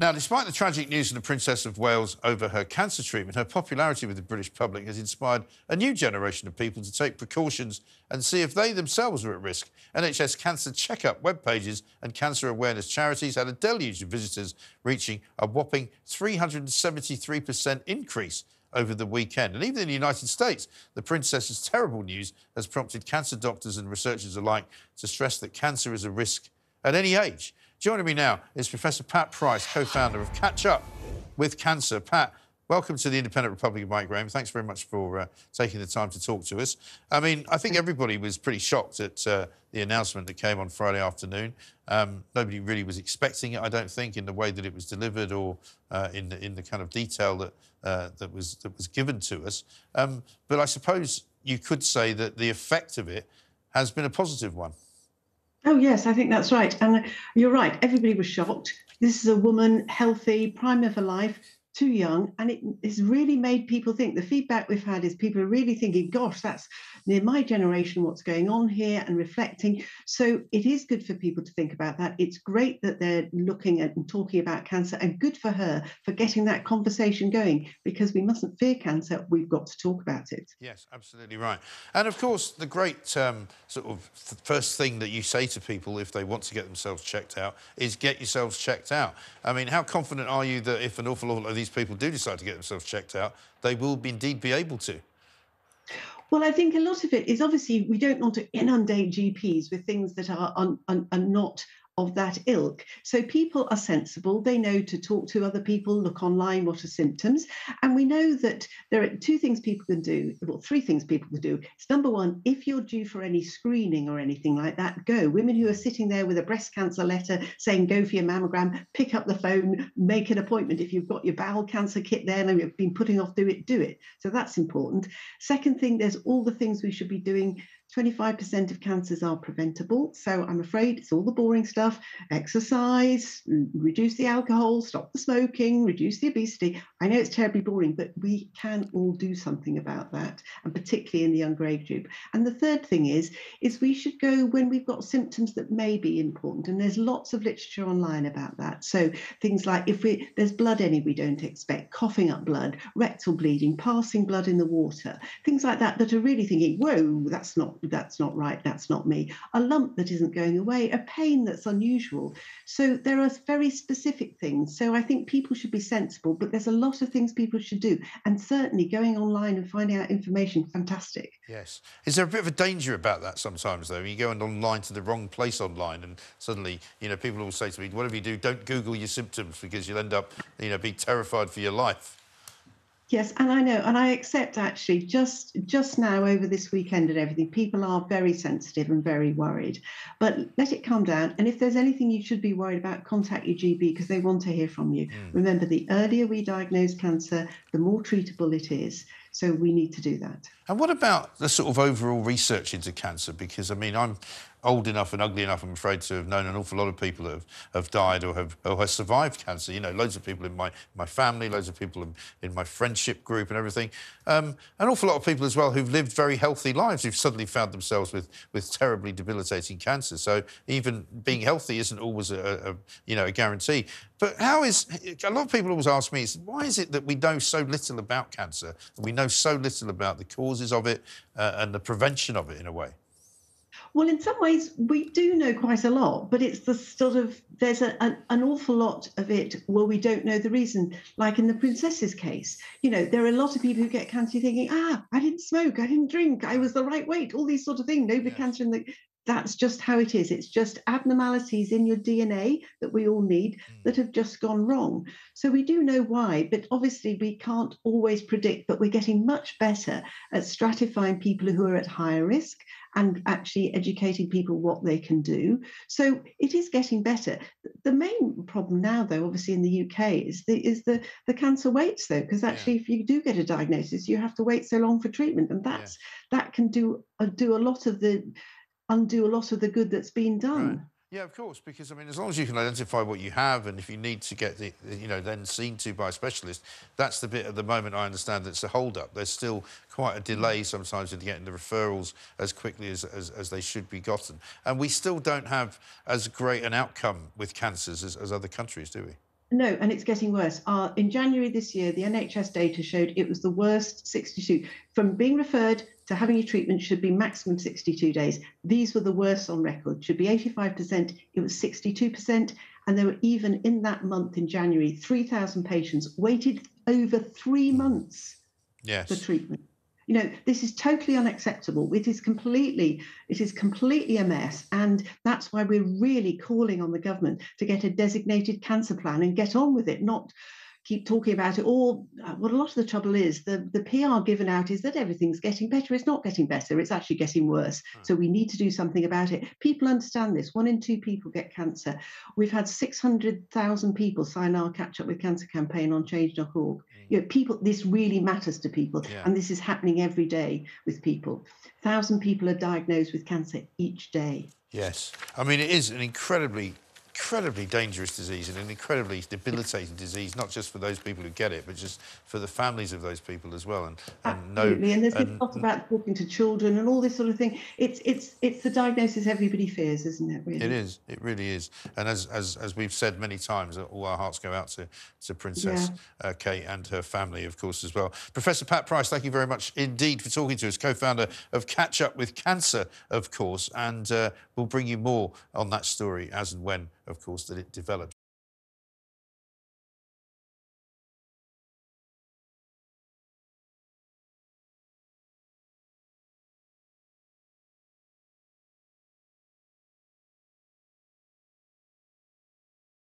Now, despite the tragic news of the Princess of Wales over her cancer treatment, her popularity with the British public has inspired a new generation of people to take precautions and see if they themselves are at risk. NHS Cancer Checkup web pages and cancer awareness charities had a deluge of visitors, reaching a whopping 373% increase over the weekend. And even in the United States, the princess's terrible news has prompted cancer doctors and researchers alike to stress that cancer is a risk at any age. Joining me now is Professor Pat Price, co-founder of Catch Up with Cancer. Pat, welcome to the Independent Republic of Mike Graham. Thanks very much for taking the time to talk to us. I mean, I think everybody was pretty shocked at the announcement that came on Friday afternoon. Nobody really was expecting it, I don't think, in the way that it was delivered or in the kind of detail that was given to us. But I suppose you could say that the effect of it has been a positive one. Oh, yes, I think that's right. And you're right, everybody was shocked. This is a woman, healthy, prime of her life, too young, and it has really made people think. The feedback we've had is people are really thinking, gosh, that's near my generation, what's going on here, and reflecting. So it is good for people to think about that. It's great that they're looking at and talking about cancer, and good for her for getting that conversation going, because we mustn't fear cancer, we've got to talk about it. Yes, absolutely right. And of course, the great sort of first thing that you say to people if they want to get themselves checked out is get yourselves checked out. I mean, how confident are you that if an awful lot of these people do decide to get themselves checked out, they will indeed be able to? Well, I think a lot of it is, obviously we don't want to inundate GPs with things that are not of that ilk. So people are sensible. They know to talk to other people, look online, what are symptoms. And we know that there are two things people can do, well, three things people can do. It's number one, if you're due for any screening or anything like that, go. Women who are sitting there with a breast cancer letter saying, go for your mammogram, pick up the phone, make an appointment. If you've got your bowel cancer kit there and you've been putting off, do it. So that's important. Second thing, there's all the things we should be doing. 25% of cancers are preventable. So I'm afraid it's all the boring stuff. Exercise, reduce the alcohol, stop the smoking, reduce the obesity. I know it's terribly boring, but we can all do something about that, and particularly in the younger age group. And the third thing is we should go when we've got symptoms that may be important. And there's lots of literature online about that. So things like if there's blood any we don't expect, coughing up blood, rectal bleeding, passing blood in the water, things like that are really thinking, whoa, that's not right, that's not me. A lump that isn't going away, a pain that's unusual. So there are very specific things. So I think people should be sensible, but there's a lot of things people should do. And certainly going online and finding out information, fantastic. Yes. Is there a bit of a danger about that sometimes, though? You go online to the wrong place online and suddenly, people will say to me, whatever you do, don't Google your symptoms because you'll end up, being terrified for your life. Yes, and I know, and I accept actually just now over this weekend and everything, people are very sensitive and very worried. But let it calm down. And if there's anything you should be worried about, contact your GP because they want to hear from you. Remember, the earlier we diagnose cancer, the more treatable it is. So we need to do that. And what about the sort of overall research into cancer? Because, I mean, I'm old enough and ugly enough, I'm afraid, to have known an awful lot of people that have died or have survived cancer. Loads of people in my family, loads of people in my friendship group and everything. An awful lot of people as well who've lived very healthy lives who've suddenly found themselves with terribly debilitating cancer. So even being healthy isn't always a guarantee. But a lot of people always ask me, why is it that we know so little about cancer and we know so little about the causes of it and the prevention of it in a way? Well, in some ways, we do know quite a lot, but it's the sort of, there's an awful lot of it where we don't know the reason. Like in the princess's case, there are a lot of people who get cancer thinking, I didn't smoke, I didn't drink, I was the right weight, all these sort of things, no cancer in the... That's just how it is. It's just abnormalities in your DNA that we all need that have just gone wrong. So we do know why, but obviously we can't always predict, but we're getting much better at stratifying people who are at higher risk and actually educating people what they can do. So it is getting better. The main problem now, though, obviously in the UK, is the cancer waits, though, because actually if you do get a diagnosis, you have to wait so long for treatment, and that can undo a lot of the good that's been done. Right. Yeah, of course, because, I mean, as long as you can identify what you have and if you need to get, then seen to by a specialist, that's the bit at the moment I understand that's a hold-up. There's still quite a delay sometimes in getting the referrals as quickly as they should be gotten. And we still don't have as great an outcome with cancers as other countries, do we? No, and it's getting worse. In January this year, the NHS data showed it was the worst 62. From being referred to having a treatment should be maximum 62 days. These were the worst on record. Should be 85%. It was 62%. And there were even in that month in January, 3,000 patients waited over 3 months for Yes. treatment. You know, this is totally unacceptable. It is completely a mess. And that's why we're really calling on the government to get a designated cancer plan and get on with it, not keep talking about it. Or what a lot of the trouble is, the PR given out is that everything's getting better. It's not getting better. It's actually getting worse. So we need to do something about it. People understand this. 1 in 2 people get cancer. We've had 600,000 people sign our Catch Up with Cancer campaign on change.org. You know, people, this really matters to people, Yeah. and this is happening every day with people. 1,000 people are diagnosed with cancer each day. Yes. I mean, it is an incredibly dangerous disease and an incredibly debilitating disease, not just for those people who get it, but just for the families of those people as well. Absolutely, and there's a lot about talking to children and all this sort of thing. It's the diagnosis everybody fears, isn't it? Really, it is. It really is. And as we've said many times, all our hearts go out to Princess Kate and her family, of course, as well. Professor Pat Price, thank you very much indeed for talking to us. Co-founder of Catch Up with Cancer, of course, and we'll bring you more on that story as and when, of course, that it develops.